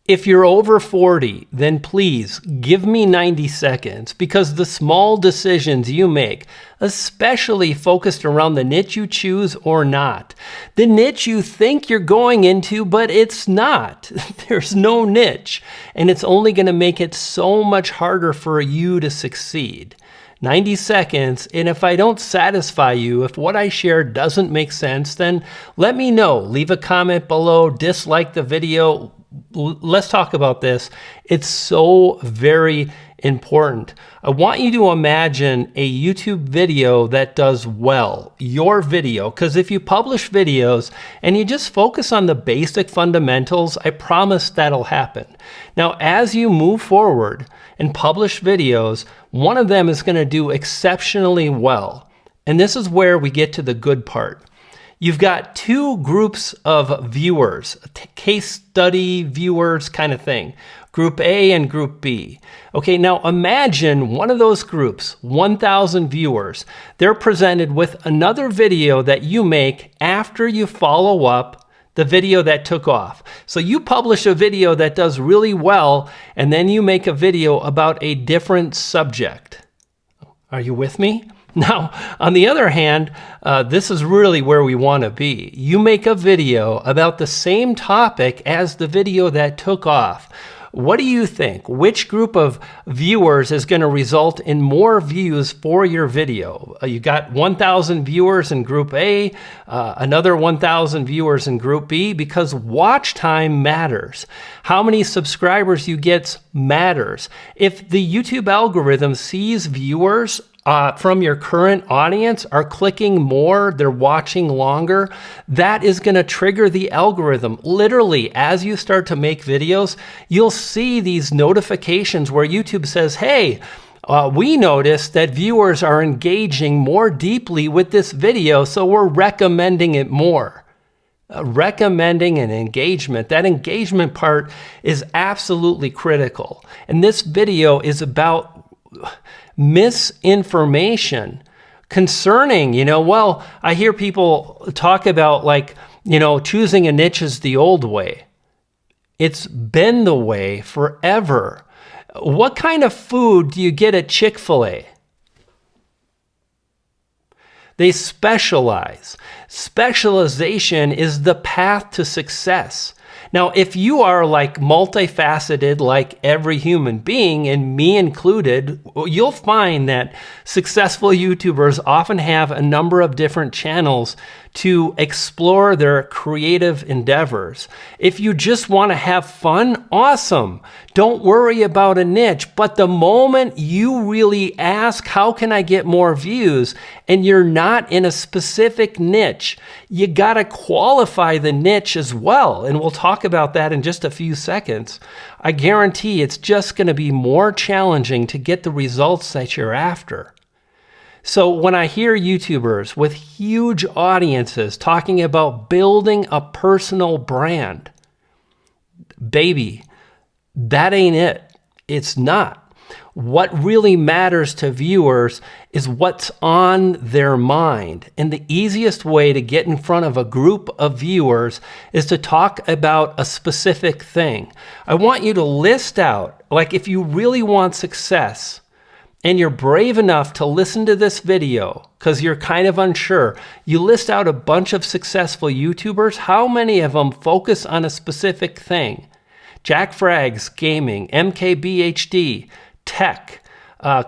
If you're over 40, then please give me 90 seconds, because the small decisions you make, especially focused around the niche you choose or not, the niche you think you're going into, but it's not. There's no niche, and it's only going to make it so much harder for you to succeed. 90 seconds, and if I don't satisfy you, if what I share doesn't make sense, then let me know. Leave a comment below, dislike the video. Let's talk about this. It's so very important. I want you to imagine a YouTube video that does well, your video, because if you publish videos and you just focus on the basic fundamentals, I promise that'll happen. Now, as you move forward and publish videos, one of them is going to do exceptionally well. And this is where we get to the good part. You've got two groups of viewers, case study viewers kind of thing, Group A and Group B. Okay, now imagine one of those groups, 1,000 viewers, they're presented with another video that you make after you follow up the video that took off. So you publish a video that does really well, and then you make a video about a different subject. Are you with me? Now, on the other hand, this is really where we want to be. You make a video about the same topic as the video that took off. What do you think? Which group of viewers is going to result in more views for your video? You got 1,000 viewers in Group A, another 1,000 viewers in Group B, because watch time matters. How many subscribers you get matters. If the YouTube algorithm sees viewers from your current audience are clicking more, they're watching longer, that is going to trigger the algorithm. Literally, as you start to make videos, you'll see these notifications where YouTube says, hey, we noticed that viewers are engaging more deeply with this video, so we're recommending it more. Recommending and engagement, that engagement part is absolutely critical. And this video is about misinformation concerning, well, I hear people talk about choosing a niche is the old way. It's been the way forever. What kind of food do you get at Chick-fil-A? They specialize. Specialization is the path to success. Now, if you are multifaceted like every human being, and me included, you'll find that successful YouTubers often have a number of different channels to explore their creative endeavors. If you just want to have fun, awesome. Don't worry about a niche. But the moment you really ask, how can I get more views? And you're not in a specific niche, you got to qualify the niche as well. And we'll talk about that in just a few seconds. I guarantee it's just going to be more challenging to get the results that you're after. So when I hear YouTubers with huge audiences talking about building a personal brand, baby, that ain't it. It's not. What really matters to viewers is what's on their mind. And the easiest way to get in front of a group of viewers is to talk about a specific thing. I want you to list out, if you really want success, and you're brave enough to listen to this video because you're kind of unsure, you list out a bunch of successful YouTubers. How many of them focus on a specific thing? Jack Frags, gaming, MKBHD, tech,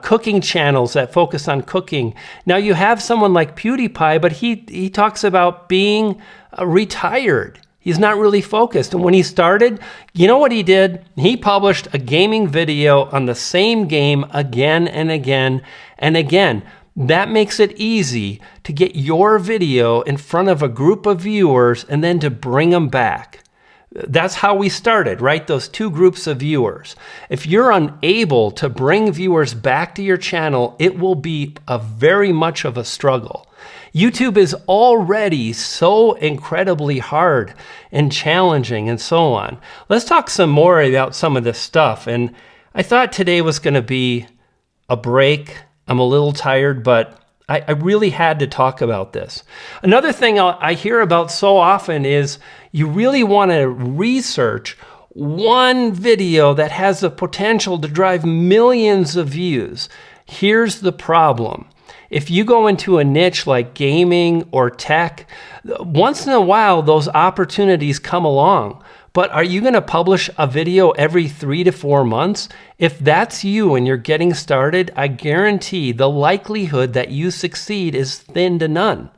cooking channels that focus on cooking. Now you have someone like PewDiePie, but he talks about being retired. He's not really focused. And when he started, you know what he did? He published a gaming video on the same game again and again and again. That makes it easy to get your video in front of a group of viewers and then to bring them back. That's how we started, right? Those two groups of viewers. If you're unable to bring viewers back to your channel, it will be very much of a struggle. YouTube is already so incredibly hard and challenging and so on. Let's talk some more about some of this stuff. And I thought today was going to be a break. I'm a little tired, but I really had to talk about this. Another thing I hear about so often is you really want to research one video that has the potential to drive millions of views. Here's the problem. If you go into a niche like gaming or tech, once in a while those opportunities come along. But are you going to publish a video every 3 to 4 months? If that's you and you're getting started, I guarantee the likelihood that you succeed is thin to none.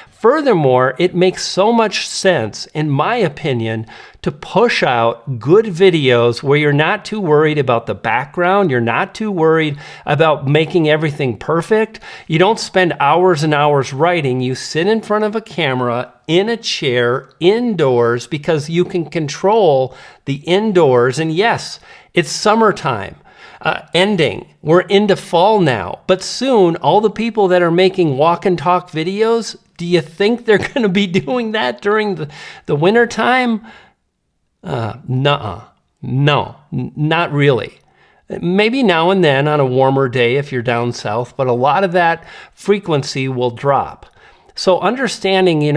Furthermore, it makes so much sense, in my opinion, to push out good videos where you're not too worried about the background, you're not too worried about making everything perfect. You don't spend hours and hours writing, you sit in front of a camera, in a chair, indoors, because you can control the indoors. And yes, it's summertime. Ending. We're into fall now, but soon all the people that are making walk and talk videos, do you think they're going to be doing that during the winter time? No, not really. Maybe now and then on a warmer day if you're down south, but a lot of that frequency will drop. So understanding,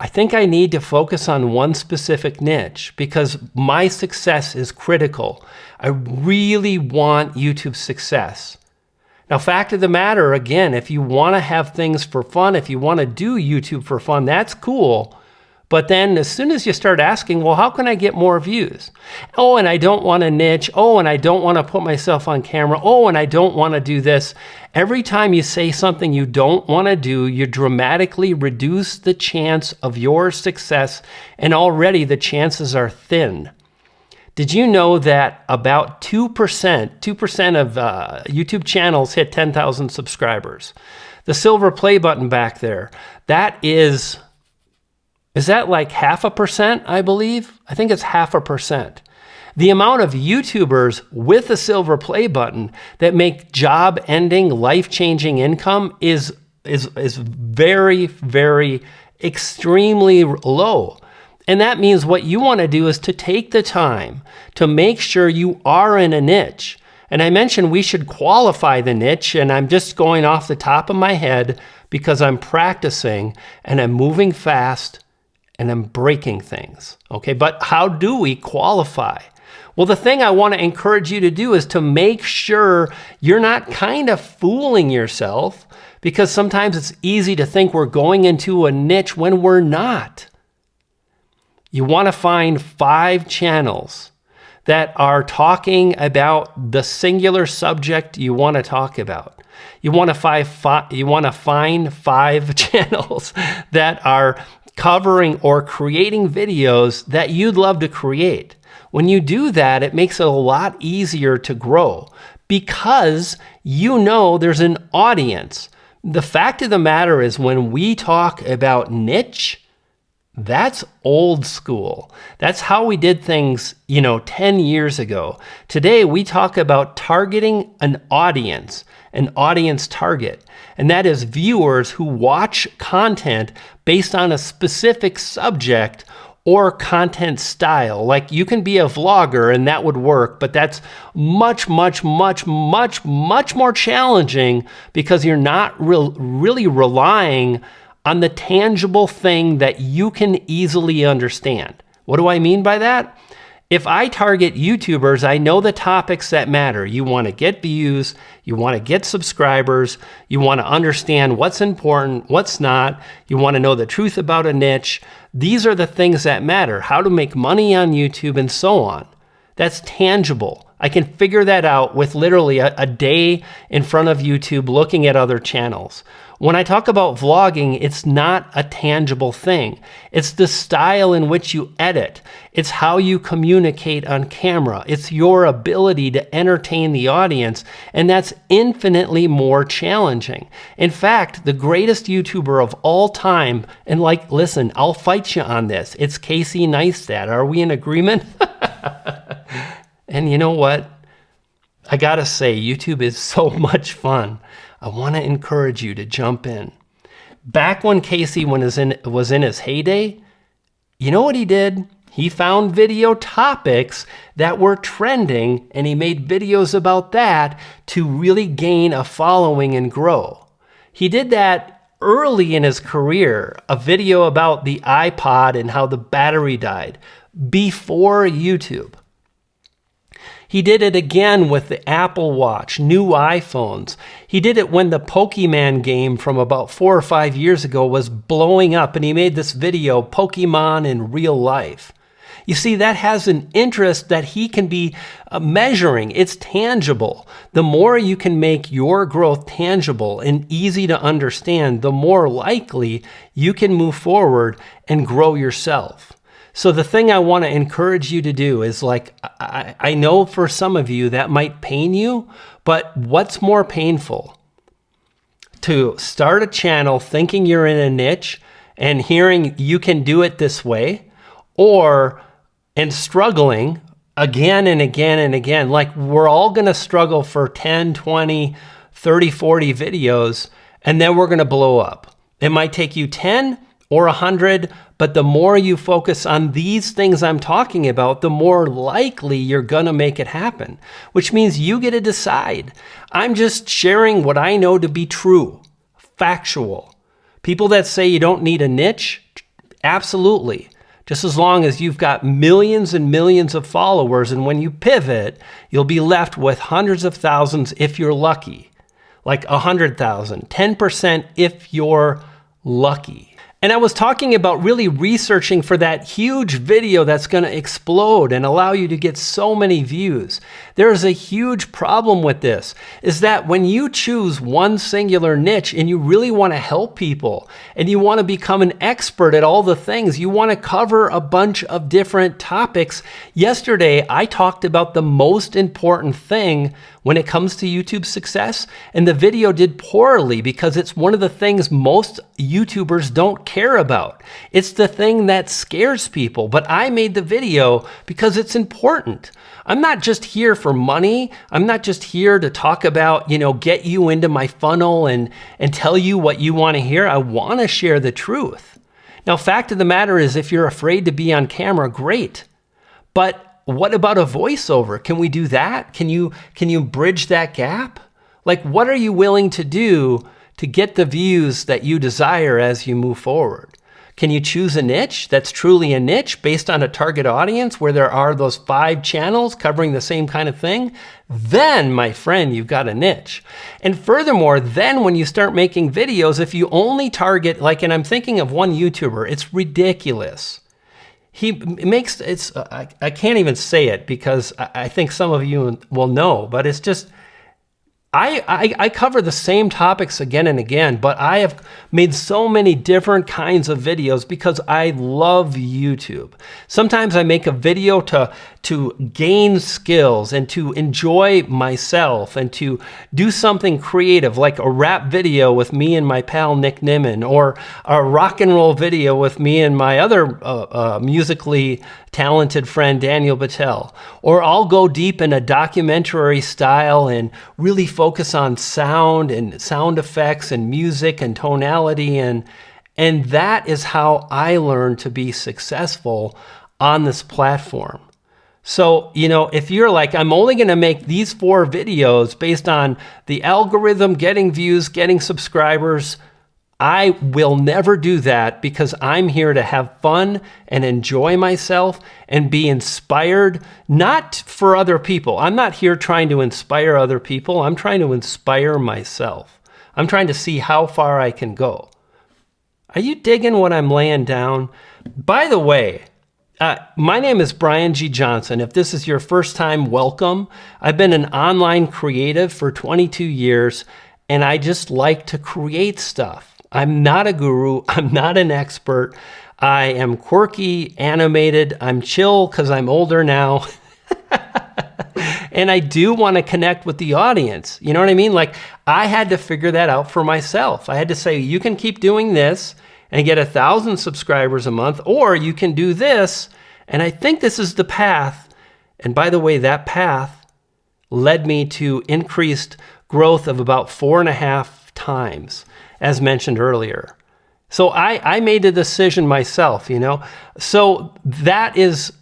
I think I need to focus on one specific niche because my success is critical. I really want YouTube success. Now, fact of the matter, again, if you want to have things for fun, if you want to do YouTube for fun, that's cool. But then as soon as you start asking, well, how can I get more views? Oh, and I don't want a niche. Oh, and I don't want to put myself on camera. Oh, and I don't want to do this. Every time you say something you don't want to do, you dramatically reduce the chance of your success, and already the chances are thin. Did you know that about 2% of YouTube channels hit 10,000 subscribers? The silver play button back there, is that like 0.5%, I believe? I think it's 0.5%. The amount of YouTubers with a silver play button that make job-ending, life-changing income is very, very extremely low. And that means what you want to do is to take the time to make sure you are in a niche. And I mentioned we should qualify the niche, and I'm just going off the top of my head because I'm practicing and I'm moving fast and I'm breaking things. Okay, but how do we qualify? Well, the thing I want to encourage you to do is to make sure you're not kind of fooling yourself, because sometimes it's easy to think we're going into a niche when we're not. You want to find 5 channels that are talking about the singular subject you want to talk about. You want to find 5 channels that are covering or creating videos that you'd love to create. When you do that, it makes it a lot easier to grow because there's an audience. The fact of the matter is when we talk about niche, that's old school. That's how we did things, 10 years ago. Today, we talk about targeting an audience target. And that is viewers who watch content based on a specific subject or content style. Like you can be a vlogger and that would work, but that's much, much, much, much, much more challenging because you're not really relying on the tangible thing that you can easily understand. What do I mean by that? If I target YouTubers, I know the topics that matter. You want to get views, you want to get subscribers, you want to understand what's important, what's not, you want to know the truth about a niche. These are the things that matter, how to make money on YouTube and so on. That's tangible. I can figure that out with literally a day in front of YouTube looking at other channels. When I talk about vlogging, it's not a tangible thing. It's the style in which you edit. It's how you communicate on camera. It's your ability to entertain the audience, and that's infinitely more challenging. In fact, the greatest YouTuber of all time, and listen, I'll fight you on this. It's Casey Neistat. Are we in agreement? And you know what? I gotta say, YouTube is so much fun. I want to encourage you to jump in. Back when Casey was in his heyday, you know what he did? He found video topics that were trending, and he made videos about that to really gain a following and grow. He did that early in his career, a video about the iPod and how the battery died. before YouTube. He did it again with the Apple Watch, new iPhones. He did it when the Pokemon game from about 4 or 5 years ago was blowing up, and he made this video, Pokemon in Real Life. You see, that has an interest that he can be measuring. It's tangible. The more you can make your growth tangible and easy to understand, the more likely you can move forward and grow yourself. So the thing I want to encourage you to do is, like, I know for some of you that might pain you, but what's more painful? To start a channel thinking you're in a niche and hearing you can do it this way, and struggling again and again and again. Like, we're all going to struggle for 10, 20, 30, 40 videos, and then we're going to blow up. It might take you 10 or 100, but the more you focus on these things I'm talking about, the more likely you're going to make it happen, which means you get to decide. I'm just sharing what I know to be true, factual. People that say you don't need a niche, absolutely. Just as long as you've got millions and millions of followers, and when you pivot, you'll be left with hundreds of thousands if you're lucky, like 100,000, 10% if you're lucky. And I was talking about really researching for that huge video that's going to explode and allow you to get so many views. There is a huge problem with this, is that when you choose one singular niche and you really want to help people and you want to become an expert at all the things, you want to cover a bunch of different topics. Yesterday, I talked about the most important thing when it comes to YouTube success, and the video did poorly because it's one of the things most YouTubers don't care about. It's the thing that scares people, but I made the video because it's important. I'm not just here for money. I'm not just here to talk about, get you into my funnel and tell you what you want to hear. I want to share the truth. Now, fact of the matter is, if you're afraid to be on camera, great. But what about a voiceover? Can we do that? Can you bridge that gap? Like, what are you willing to do to get the views that you desire as you move forward? Can you choose a niche that's truly a niche based on a target audience where there are those 5 channels covering the same kind of thing? Then, my friend, you've got a niche. And furthermore, then when you start making videos, if you only target, and I'm thinking of one YouTuber, it's ridiculous. He makes, I can't even say it because I think some of you will know, but it's just, I cover the same topics again and again, but I have made so many different kinds of videos because I love YouTube. Sometimes I make a video to gain skills and to enjoy myself and to do something creative, like a rap video with me and my pal Nick Nimmin, or a rock and roll video with me and my other musically talented friend Daniel Battelle. Or I'll go deep in a documentary style and really focus on sound and sound effects and music and tonality, and that is how I learned to be successful on this platform. So, if you're like, I'm only going to make these 4 videos based on the algorithm, getting views, getting subscribers, I will never do that, because I'm here to have fun and enjoy myself and be inspired, not for other people. I'm not here trying to inspire other people. I'm trying to inspire myself. I'm trying to see how far I can go. Are you digging what I'm laying down? By the way, my name is Brian G. Johnson. If this is your first time, welcome. I've been an online creative for 22 years, and I just like to create stuff. I'm not a guru. I'm not an expert. I am quirky, animated. I'm chill because I'm older now. And I do want to connect with the audience. You know what I mean? Like, I had to figure that out for myself. I had to say, you can keep doing this and get 1,000 subscribers a month, or you can do this. And I think this is the path. And by the way, that path led me to increased growth of about 4.5 times, as mentioned earlier. So I made a decision myself, So that is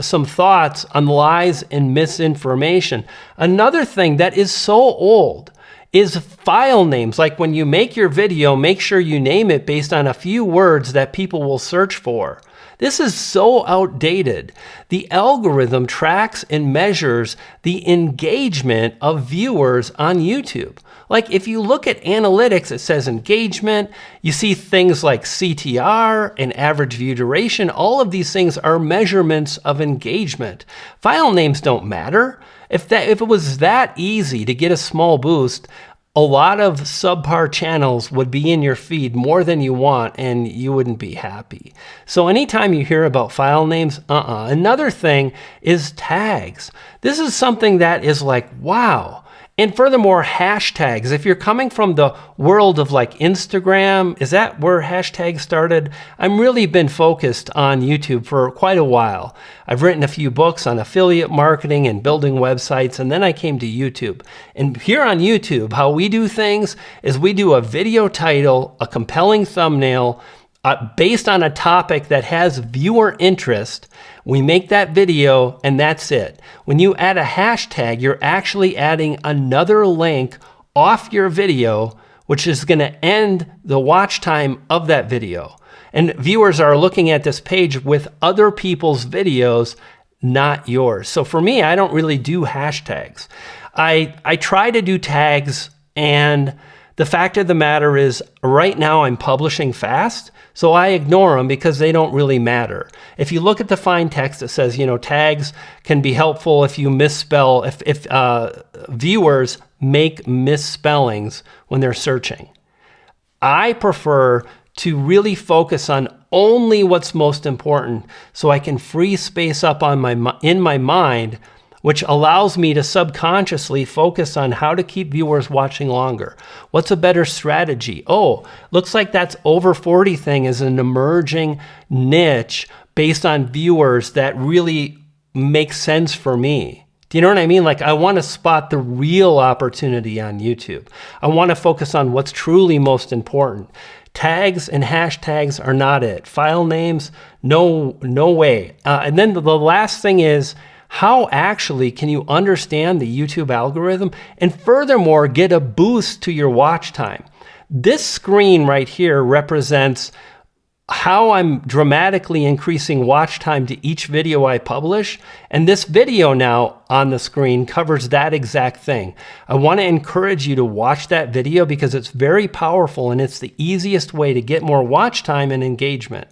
some thoughts on lies and misinformation. Another thing that is so old is file names. Like, when you make your video, make sure you name it based on a few words that people will search for. This is so outdated. The algorithm tracks and measures the engagement of viewers on YouTube. Like if you look at analytics, it says engagement. You see things like CTR and average view duration. All of these things are measurements of engagement. File names don't matter. If it was that easy to get a small boost, a lot of subpar channels would be in your feed more than you want, and you wouldn't be happy. So anytime you hear about file names, Another thing is tags. This is something that is like, wow. And furthermore, hashtags. If you're coming from the world of like Instagram, is that where hashtags started? I've really been focused on YouTube for quite a while. I've written a few books on affiliate marketing and building websites, and then I came to YouTube. And here on YouTube, how we do things is we do a video title, a compelling thumbnail, based on a topic that has viewer interest. We make that video and that's it. When you add a hashtag, you're actually adding another link off your video, which is going to end the watch time of that video. And viewers are looking at this page with other people's videos, not yours. So for me, I don't really do hashtags. I try to do tags, and the fact of the matter is right now I'm publishing fast, so I ignore them because they don't really matter. If you look at the fine text, it says, tags can be helpful if you misspell, if viewers make misspellings when they're searching. I prefer to really focus on only what's most important so I can free space up in my mind, which allows me to subconsciously focus on how to keep viewers watching longer. What's a better strategy? Oh, looks like that's over 40 thing is an emerging niche based on viewers that really makes sense for me. Do you know what I mean? Like I want to spot the real opportunity on YouTube. I want to focus on what's truly most important. Tags and hashtags are not it. File names, no way. And then the last thing is, how actually can you understand the YouTube algorithm and furthermore get a boost to your watch time? This screen right here represents how I'm dramatically increasing watch time to each video I publish. And this video now on the screen covers that exact thing. I want to encourage you to watch that video because it's very powerful and it's the easiest way to get more watch time and engagement.